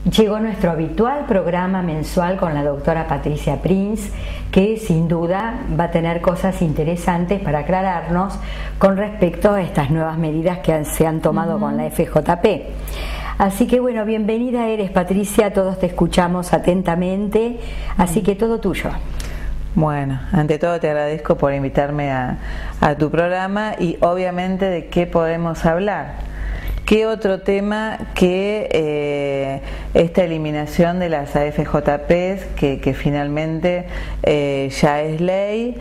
Llegó nuestro habitual programa mensual con la doctora Patricia Prinz, que sin duda va a tener cosas interesantes para aclararnos con respecto a estas nuevas medidas que se han tomado con la FJP. Así que bueno, bienvenida eres, Patricia, todos te escuchamos atentamente, así que todo tuyo. Bueno, ante todo te agradezco por invitarme a tu programa y obviamente de qué podemos hablar. ¿Qué otro tema que esta eliminación de las AFJPs que finalmente ya es ley,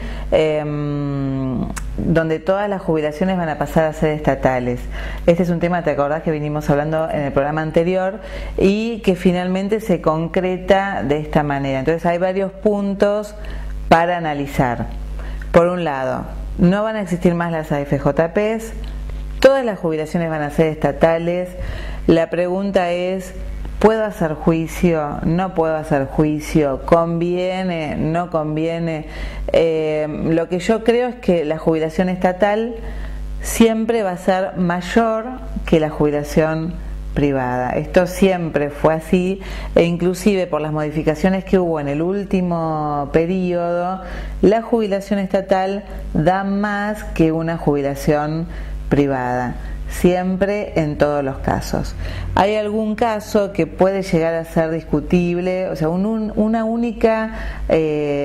donde todas las jubilaciones van a pasar a ser estatales? Este es un tema, te acordás que vinimos hablando en el programa anterior y que finalmente se concreta de esta manera. Entonces hay varios puntos para analizar. Por un lado, no van a existir más las AFJPs. Todas las jubilaciones van a ser estatales. La pregunta es, ¿puedo hacer juicio? ¿No puedo hacer juicio? ¿Conviene? ¿No conviene? Lo que yo creo es que la jubilación estatal siempre va a ser mayor que la jubilación privada. Esto siempre fue así, e inclusive por las modificaciones que hubo en el último periodo, la jubilación estatal da más que una jubilación privada, siempre en todos los casos. Hay algún caso que puede llegar a ser discutible, o sea, una única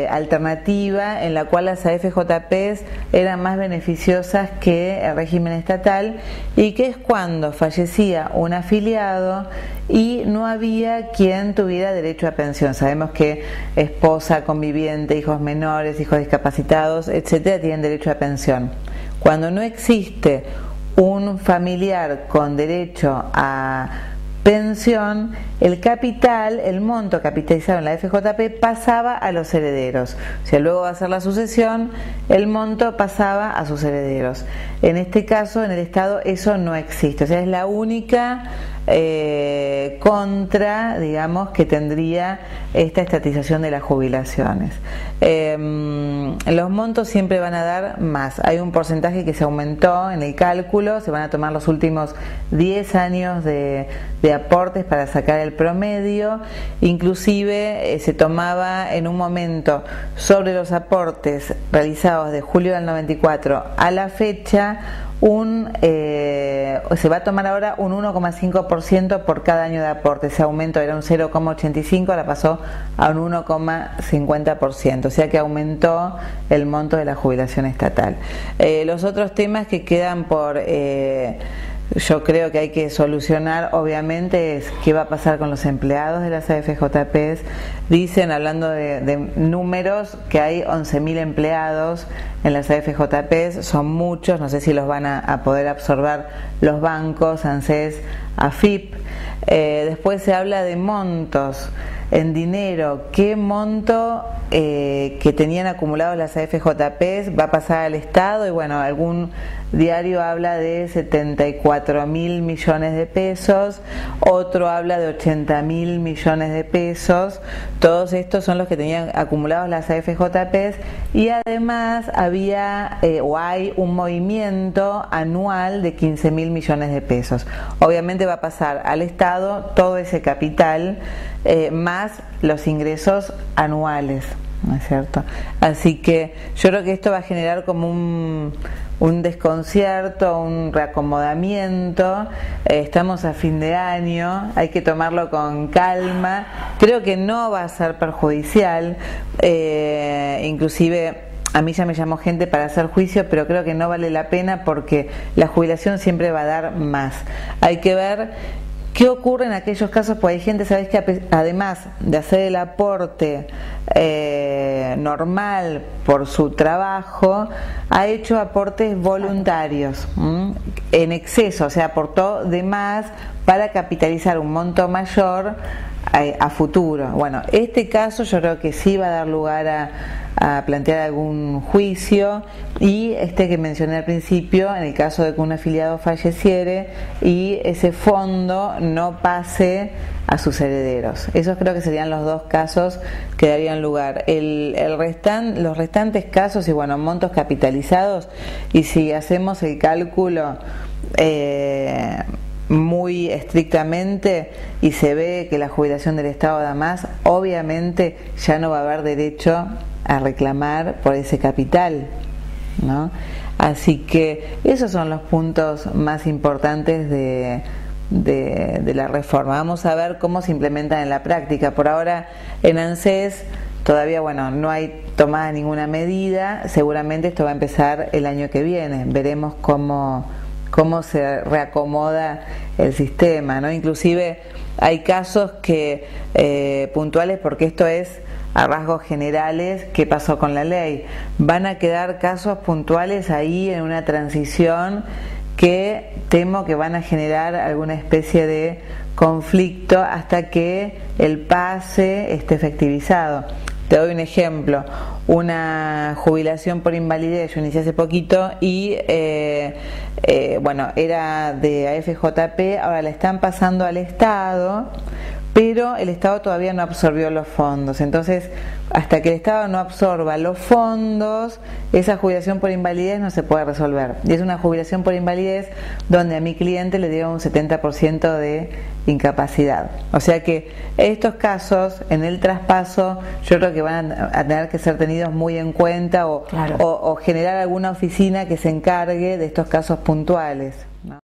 alternativa en la cual las AFJPs eran más beneficiosas que el régimen estatal, y que es cuando fallecía un afiliado y no había quien tuviera derecho a pensión. Sabemos que esposa, conviviente, hijos menores, hijos discapacitados, etcétera, tienen derecho a pensión. Cuando no existe un familiar con derecho a pensión, el capital, el monto capitalizado en la FJP pasaba a los herederos. O sea, luego de hacer la sucesión, el monto pasaba a sus herederos. En este caso, en el Estado, eso no existe. O sea, es la única contra, digamos, que tendría esta estatización de las jubilaciones. Los montos siempre van a dar más. Hay un porcentaje que se aumentó en el cálculo, se van a tomar los últimos 10 años de aportes para sacar el promedio. Inclusive se tomaba en un momento sobre los aportes realizados de julio del 94 a la fecha se va a tomar ahora un 1,5% por cada año de aporte. Ese aumento era un 0,85, ahora pasó a un 1,50%, o sea que aumentó el monto de la jubilación estatal. Los otros temas que quedan por yo creo que hay que solucionar, obviamente, es qué va a pasar con los empleados de las AFJPs. Dicen, hablando de números, que hay 11.000 empleados en las AFJPs, son muchos, no sé si los van a poder absorber los bancos, ANSES, AFIP. Después se habla de montos en dinero. ¿Qué monto que tenían acumulados las AFJPs va a pasar al Estado? Y bueno, algún diario habla de 74.000 millones de pesos, otro habla de 80.000 millones de pesos. Todos estos son los que tenían acumulados las AFJPs, y además había o hay un movimiento anual de 15.000 millones de pesos. Obviamente va a pasar al Estado todo ese capital, más los ingresos anuales, ¿no es cierto? Así que yo creo que esto va a generar como un desconcierto, un reacomodamiento. Estamos a fin de año, hay que tomarlo con calma. Creo que no va a ser perjudicial, inclusive a mí ya me llamó gente para hacer juicio, pero creo que no vale la pena porque la jubilación siempre va a dar más. Hay que ver ¿qué ocurre en aquellos casos? Pues hay gente, ¿sabes?, que además de hacer el aporte normal por su trabajo, ha hecho aportes voluntarios en exceso, o sea, aportó de más para capitalizar un monto mayor a futuro. Bueno, este caso yo creo que sí va a dar lugar a plantear algún juicio, y este que mencioné al principio, en el caso de que un afiliado falleciere y ese fondo no pase a sus herederos. Esos creo que serían los dos casos que darían lugar. Los restantes casos, y bueno, montos capitalizados, y si hacemos el cálculo, muy estrictamente y se ve que la jubilación del Estado da más, obviamente ya no va a haber derecho a reclamar por ese capital, ¿no? Así que esos son los puntos más importantes de la reforma. Vamos a ver cómo se implementan en la práctica. Por ahora en ANSES todavía, bueno, no hay tomada ninguna medida. Seguramente esto va a empezar el año que viene. Veremos cómo se reacomoda el sistema, ¿no? Inclusive hay casos que puntuales, porque esto es a rasgos generales qué pasó con la ley. Van a quedar casos puntuales ahí en una transición que temo que van a generar alguna especie de conflicto hasta que el pase esté efectivizado. Te doy un ejemplo, una jubilación por invalidez, yo inicié hace poquito y bueno, era de AFJP, ahora la están pasando al Estado, pero el Estado todavía no absorbió los fondos. Entonces, hasta que el Estado no absorba los fondos, esa jubilación por invalidez no se puede resolver. Y es una jubilación por invalidez donde a mi cliente le dieron un 70% de incapacidad. O sea que estos casos, en el traspaso, yo creo que van a tener que ser tenidos muy en cuenta o generar alguna oficina que se encargue de estos casos puntuales.